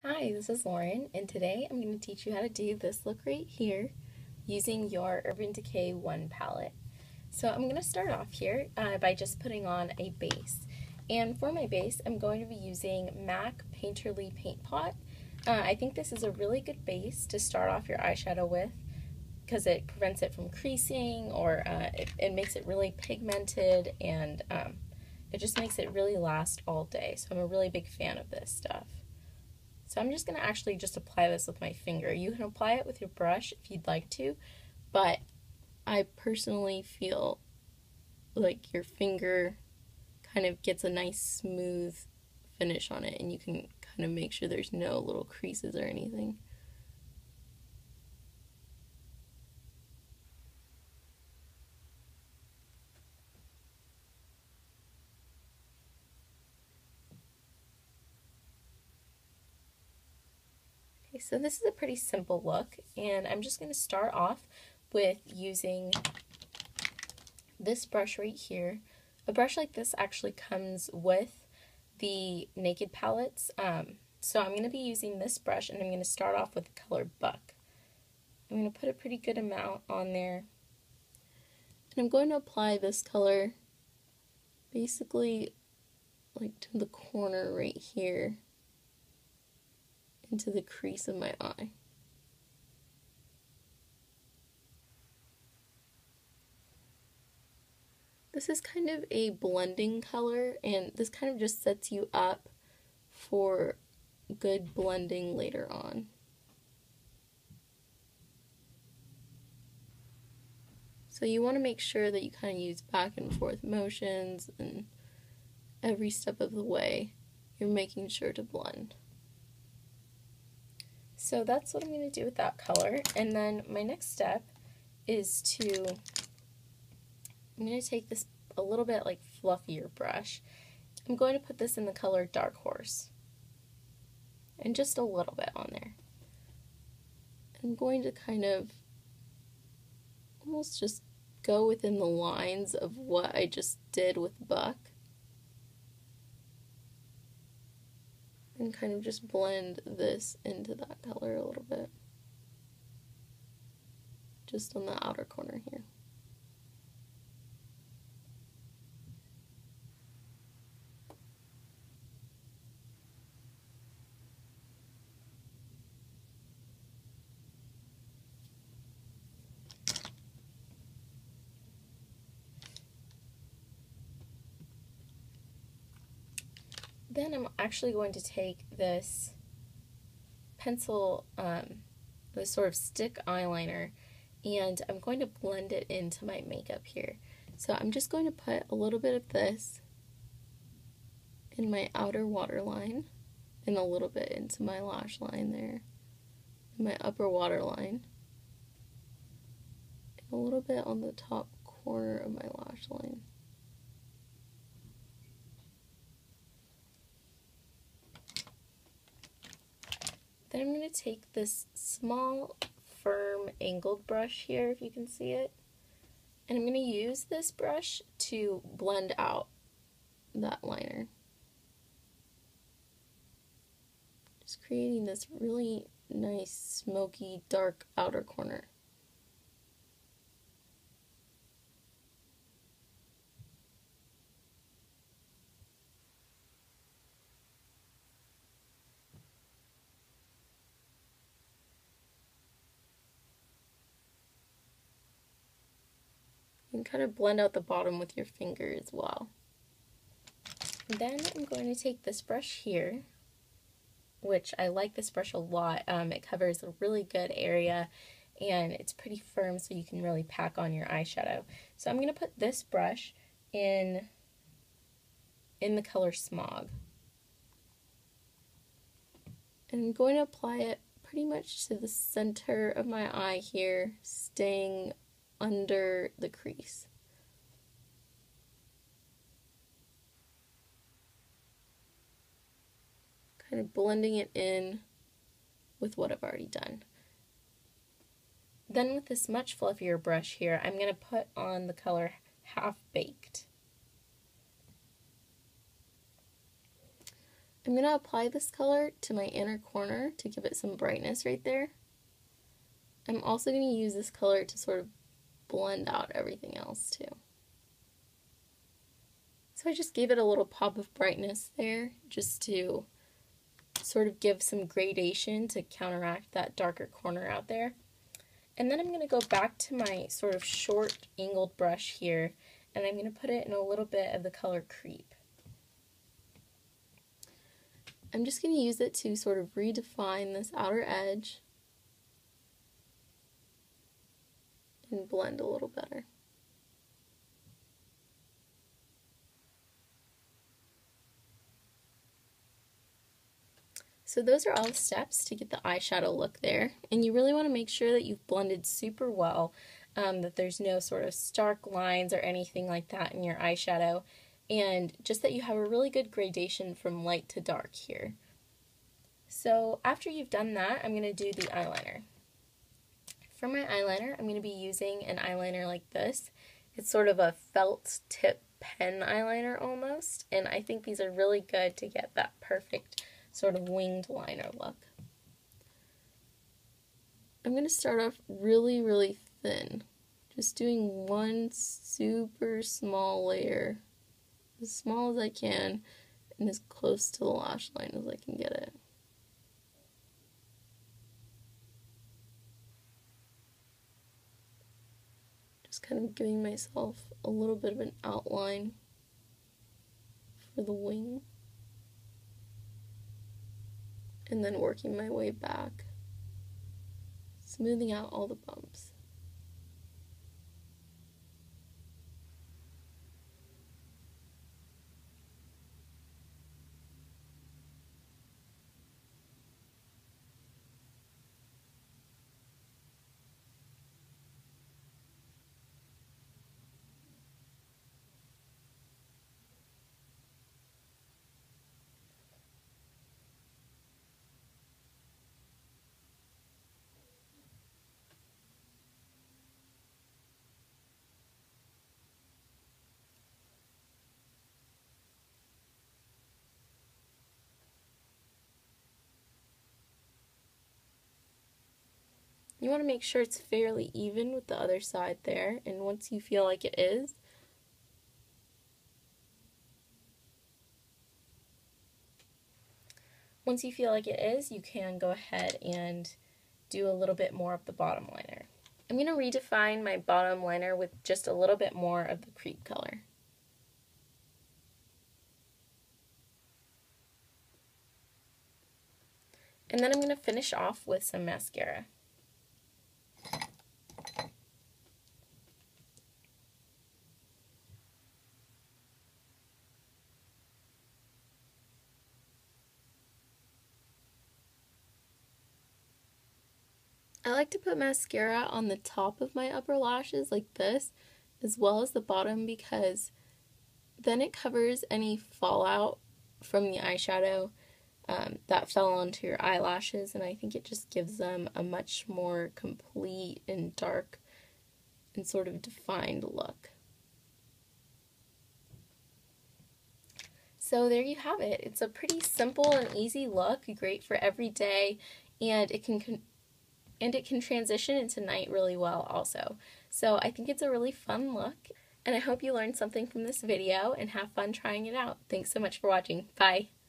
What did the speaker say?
Hi, this is Lauren, and today I'm going to teach you how to do this look right here using your Urban Decay 1 palette. So I'm going to start off here by just putting on a base. And for my base, I'm going to be using MAC Painterly Paint Pot. I think this is a really good base to start off your eyeshadow with because it prevents it from creasing or it makes it really pigmented and it just makes it really last all day. So I'm a really big fan of this stuff. So I'm just going to actually just apply this with my finger. You can apply it with your brush if you'd like to, but I personally feel like your finger kind of gets a nice smooth finish on it and you can kind of make sure there's no little creases or anything. Okay, so this is a pretty simple look, and I'm just going to start off with using this brush right here. A brush like this actually comes with the Naked palettes, so I'm going to be using this brush, and I'm going to start off with the color Buck. I'm going to put a pretty good amount on there, and I'm going to apply this color basically like to the corner right here, into the crease of my eye. This is kind of a blending color, and this kind of just sets you up for good blending later on. So you want to make sure that you kind of use back and forth motions, and every step of the way you're making sure to blend. So that's what I'm going to do with that color, and then my next step is I'm going to take this a little bit like fluffier brush. I'm going to put this in the color Dark Horse, and just a little bit on there. I'm going to kind of almost just go within the lines of what I just did with Buck, and kind of just blend this into that color a little bit, just on the outer corner here. Then I'm actually going to take this pencil, this sort of stick eyeliner, and I'm going to blend it into my makeup here. So I'm just going to put a little bit of this in my outer waterline, and a little bit into my lash line there, and my upper waterline, and a little bit on the top corner of my lash line. Then I'm going to take this small, firm, angled brush here, if you can see it, and I'm going to use this brush to blend out that liner. Just creating this really nice, smoky, dark outer corner. You can kind of blend out the bottom with your finger as well. Then I'm going to take this brush here, which I like this brush a lot. It covers a really good area, and it's pretty firm, so you can really pack on your eyeshadow. So I'm going to put this brush in the color Smog. And I'm going to apply it pretty much to the center of my eye here, staying under the crease. Kind of blending it in with what I've already done. Then with this much fluffier brush here, I'm going to put on the color Half Baked. I'm going to apply this color to my inner corner to give it some brightness right there. I'm also going to use this color to sort of blend out everything else too. So I just gave it a little pop of brightness there just to sort of give some gradation to counteract that darker corner out there. And then I'm going to go back to my sort of short angled brush here, and I'm going to put it in a little bit of the color Creep. I'm just going to use it to sort of redefine this outer edge and blend a little better. So those are all the steps to get the eyeshadow look there, and you really want to make sure that you've blended super well, that there's no sort of stark lines or anything like that in your eyeshadow, and just that you have a really good gradation from light to dark here. So after you've done that, I'm going to do the eyeliner. For my eyeliner, I'm going to be using an eyeliner like this. It's sort of a felt tip pen eyeliner almost, and I think these are really good to get that perfect sort of winged liner look. I'm going to start off really, really thin, just doing one super small layer, as small as I can, and as close to the lash line as I can get it. Just kind of giving myself a little bit of an outline for the wing, and then working my way back, smoothing out all the bumps. You want to make sure it's fairly even with the other side there, and once you feel like it is, you can go ahead and do a little bit more of the bottom liner. I'm going to redefine my bottom liner with just a little bit more of the Creep color. And then I'm going to finish off with some mascara. I like to put mascara on the top of my upper lashes like this, as well as the bottom, because then it covers any fallout from the eyeshadow that fell onto your eyelashes, and I think it just gives them a much more complete and dark and sort of defined look. So there you have it. It's a pretty simple and easy look, great for every day, and it can transition into night really well also. So I think it's a really fun look, and I hope you learned something from this video and have fun trying it out. Thanks so much for watching. Bye!